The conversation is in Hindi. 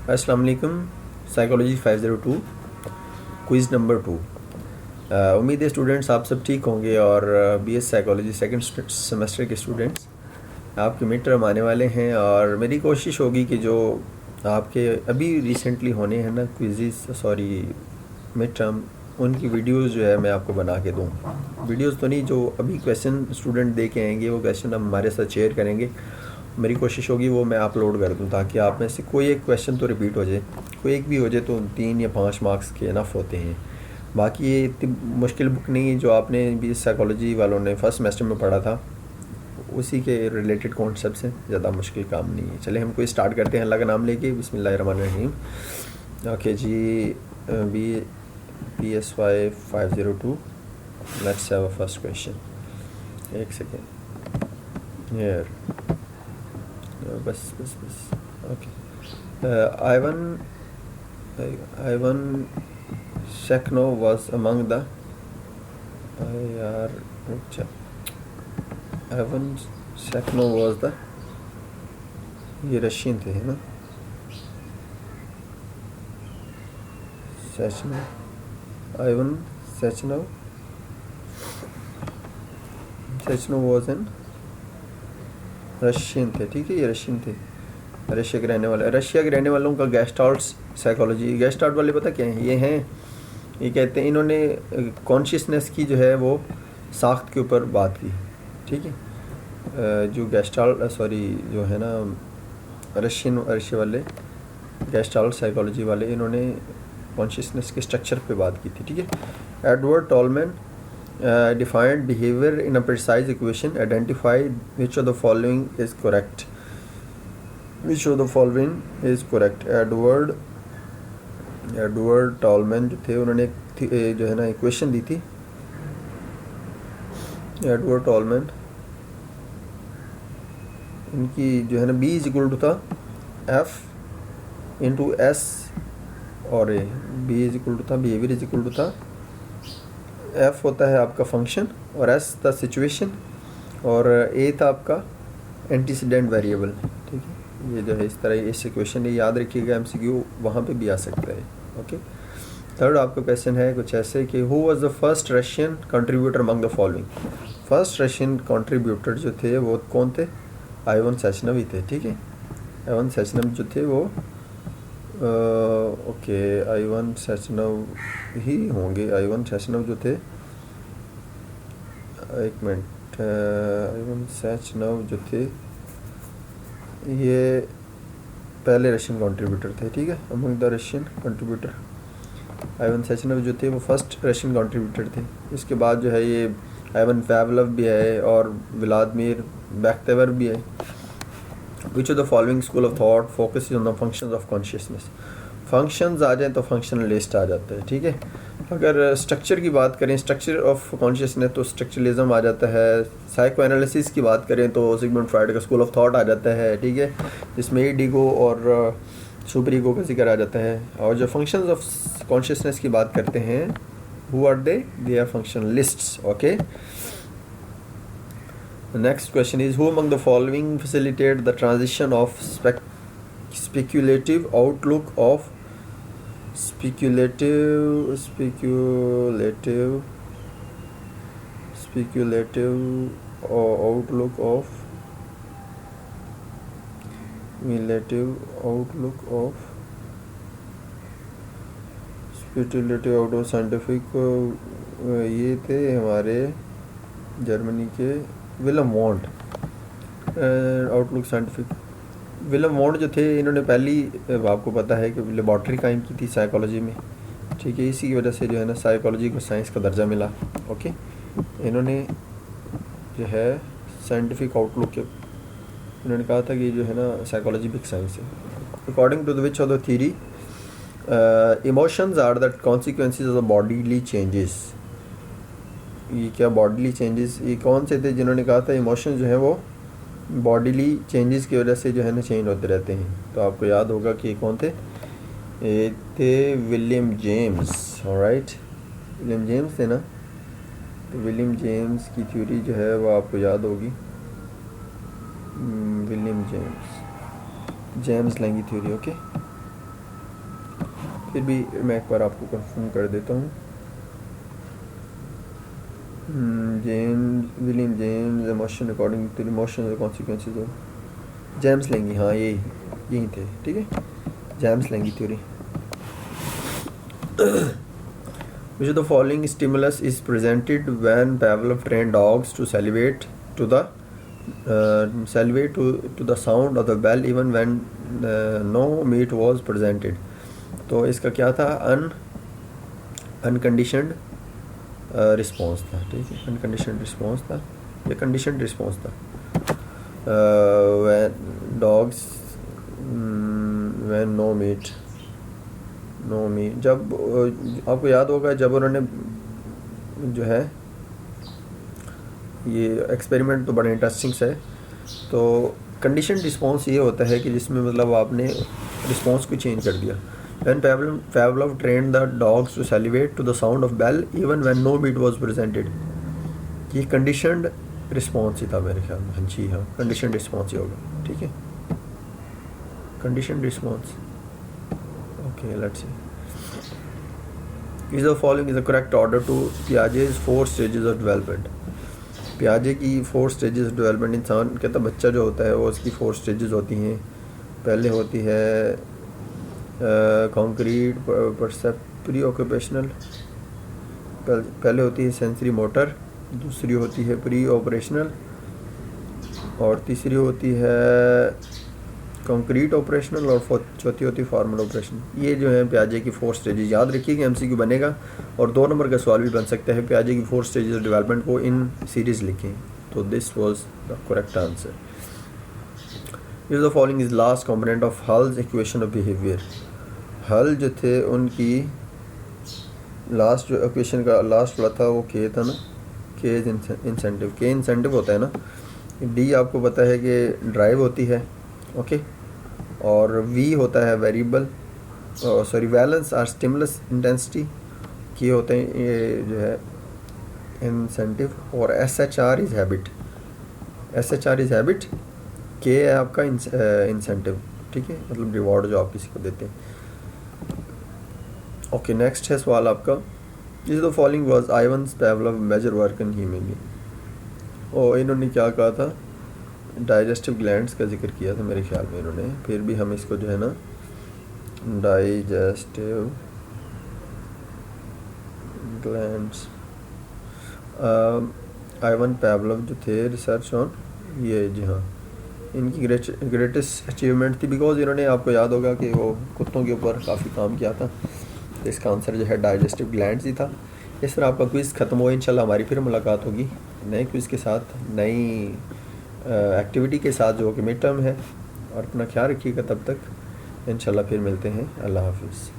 अस्सलाम वालेकुम। Psychology 502 quiz number 2। उम्मीद है स्टूडेंट्स आप सब ठीक होंगे और बीएस साइकोलॉजी सेकंड सेमेस्टर के स्टूडेंट्स आपके मिड टर्म आने वाले हैं और मेरी कोशिश होगी कि जो आपके अभी रिसेंटली होने हैं ना मिड टर्म, उनकी वीडियोस जो है मैं आपको बना के दूँ। वीडियोस तो नहीं, जो अभी क्वेश्चन स्टूडेंट दे के आएंगे वो क्वेश्चन हम हमारे साथ शेयर करेंगे। मेरी कोशिश होगी वो मैं अपलोड कर दूं ताकि आप में से कोई एक क्वेश्चन तो रिपीट हो जाए, कोई एक भी हो जाए तो 3 या 5 मार्क्स के इनफ होते हैं। बाकी ये इतनी मुश्किल बुक नहीं है, जो आपने भी साइकोलॉजी वालों ने फर्स्ट सेमेस्टर में पढ़ा था उसी के रिलेटेड कॉन्सेप्ट्स हैं, ज़्यादा मुश्किल काम नहीं है। चले हम कोई स्टार्ट करते हैं अल्लाह का नाम लेके। बिस्मिल्लाहिर्रहमानिर्रहीम। ओके जी, BSY 502। Let's have a first question. एक सेकेंड हियर। बस okay. Ivan Shekhnov was among the यार अच्छा, Ivan Shekhnov was the, ये रशियन थे है ना, Ivan Sechenov was an Russian थे, ठीक है, ये रशियन थे, रशिया के रहने वाले। रशिया के रहने वालों का गेस्टाल्ट साइकोलॉजी। गेस्टाल्ट वाले पता क्या हैं? ये हैं, ये कहते हैं, इन्होंने कॉन्शियसनेस की जो है वो साख्त के ऊपर बात की, ठीक है। जो जो है ना रशिया वाले गेस्टाल्ट साइकोलॉजी वाले, इन्होंने कॉन्शियसनेस के स्ट्रक्चर पे बात की थी, ठीक है। Edward tall man defined behavior in a precise equation. Identify which of the following is correct. Edward tall man जो थे, उन्होंने जो है ना इक्वेशन दी थी। एडवर्ड टॉलमैन, इनकी जो है ना B इज इक्वल टू था F इंटू S और A। B is equal to था, बिहेवियर इज इक्वल टू था, F होता है आपका फंक्शन और S था सिचुएशन और A था आपका एंटीसीडेंट वेरिएबल, ठीक है। ये जो है इस तरह इस इक्वेशन ये याद रखिएगा, MCQ वहाँ पे भी आ सकता है। ओके। थर्ड आपका क्वेश्चन है कुछ ऐसे कि who was the first Russian contributor among the following. First Russian contributor जो थे वो कौन थे? आइवन सेचनव ही थे, ठीक है। आइवन सेचनव जो थे वो ओके, आइवन सेचनव ही होंगे। आइवन सेचनव जो थे, एक मिनट, आइवन सेचनव जो थे ये पहले रशियन कंट्रीब्यूटर थे, ठीक है। Among the Russian contributor Ivan Sechenov जो थे वो फर्स्ट रशियन कंट्रीब्यूटर थे। इसके बाद जो है ये आइवन पैवलव भी है और व्लादिमीर बैख्तेवर भी है। Which of the following school of thought focus on the functions of consciousness. Functions आ जाए तो फंक्शनलिस्ट आ जाता है, ठीक है। अगर स्ट्रक्चर की बात करें, स्ट्रक्चर ऑफ कॉन्शियसनेस, तो स्ट्रक्चरलिज्म आ जाता है। साइको एनालिसिस की बात करें तो सिगमंड फ्राइड का स्कूल ऑफ थॉट आ जाता है, ठीक है, जिसमें ईगो और सुपर ईगो का जिक्र आ जाता है। और जो फंक्शंस ऑफ कॉन्शियसनेस की बात करते हैं, who are they are functionalists. Okay. The next question is, who among the following facilitate the transition of speculative outlook of scientific, ये थे हमारे जर्मनी के William want. Outlook scientific, William want जो थे, इन्होंने पहली, आपको पता है कि लेबॉर्ट्री कायम की थी साइकोलॉजी में, ठीक है। इसी की वजह से जो है ना साइकोलॉजी को साइंस का दर्जा मिला। ओके। इन्होंने जो है साइंटिफिक आउटलुक के, इन्होंने कहा था कि जो है ना साइकोलॉजी भी एक साइंस है। According to the which of the theory emotions are the consequences of the bodily changes. ये क्या बॉडीली चेंजेस, ये कौन से थे जिन्होंने कहा था इमोशन जो है वो बॉडीली चेंजेस की वजह से जो है ना चेंज होते रहते हैं? तो आपको याद होगा कि कौन थे? ये थे William James. Alright, William James थे ना। तो विलियम जेम्स की थ्योरी जो है वो आपको याद होगी, William James Lange theory. Okay, फिर भी मैं एक बार आपको कंफर्म कर देता हूँ। James William James emotion according to emotion consequences of James Lange, हाँ यही थे, ठीक है, James Lange theory. Which of the following stimulus is presented when Pavlov trained dogs to salivate to the sound of the bell even when no meat was presented? तो इसका क्या था, अनकंडीशनड रिस्पॉन्स था, ठीक है, अनकंडीशनड रिस्पॉन्स था या कंडीशनड रिस्पॉन्स था। when dogs when no meat, जब आपको याद होगा जब उन्होंने जो है ये एक्सपेरिमेंट तो बड़ा इंटरेस्टिंग है, तो कंडीशन रिस्पॉन्स ये होता है कि जिसमें मतलब आपने रिस्पॉन्स को चेंज कर दिया। When Pavlov trained the dogs to salivate to the sound of bell even when no meat was presented, ये कंडीशनड रिस्पॉन्स ही था मेरे ख्याल में। जी हाँ, कंडीशनड रिस्पॉन्स ही होगा, ठीक है, conditioned response. Okay, let's see. Which of the following is the correct order to Piaget's 4 stages of development? Piaget की 4 stages of development, इंसान कहता बच्चा जो होता है वो उसकी 4 stages होती हैं। पहले होती है कॉन्क्रीट प्री ऑक्यूपेशनल, पहले होती है सेंसरी मोटर, दूसरी होती है प्री ऑपरेशनल, और तीसरी होती है कंक्रीट ऑपरेशनल, और चौथी होती है फॉर्मल ऑपरेशन। ये जो है प्याजे की 4 स्टेजेस, याद रखिए एमसीक्यू बनेगा और 2 नंबर का सवाल भी बन सकता है। प्याजे की 4 स्टेजेस ऑफ डेवलपमेंट को इन सीरीज लिखें। तो this was the correct answer. Is the following is last component of hulls equation of behaviour. हल जो थे उनकी लास्ट जो इक्वेशन का लास्ट वाला था वो के था ना, के इंसेंटिव, के इंसेंटिव होता है ना। डी आपको पता है कि ड्राइव होती है, ओके, और वी होता है वेरिएबल, सॉरी वैलेंस और स्टिमुलस इंटेंसिटी, ये होते हैं ये जो है इंसेंटिव, और S H R is habit, S H R is habit, के है आपका इंसेंटिव, ठीक है, मतलब रिवॉर्ड जो आप किसी को देते हैं। ओके, नेक्स्ट है सवाल आपका, is the following was Ivan's Pavlov major work in human being. और इन्होंने क्या कहा था, डाइजेस्टिव ग्लैंड्स का जिक्र किया था मेरे ख्याल में इन्होंने। फिर भी हम इसको जो है ना डाइजेस्टिव ग्लैंड्स, आइवन पावलोव जो थे रिसर्च ऑन ये, जी हाँ, इनकी ग्रेटेस्ट अचीवमेंट थी बिकॉज इन्होंने, आपको याद होगा कि वो कुत्तों के ऊपर काफ़ी काम किया था। तो इसका आंसर जो है डाइजेस्टिव ग्लैंड्स ही था। इस तरह आपका क्विज़ ख़त्म हुआ। इंशाल्लाह हमारी फिर मुलाकात होगी नए क्विज़ के साथ, नई एक्टिविटी के साथ जो कि मिड टर्म है। और अपना ख्याल रखिएगा, तब तक इंशाल्लाह फिर मिलते हैं। अल्लाह हाफिज़।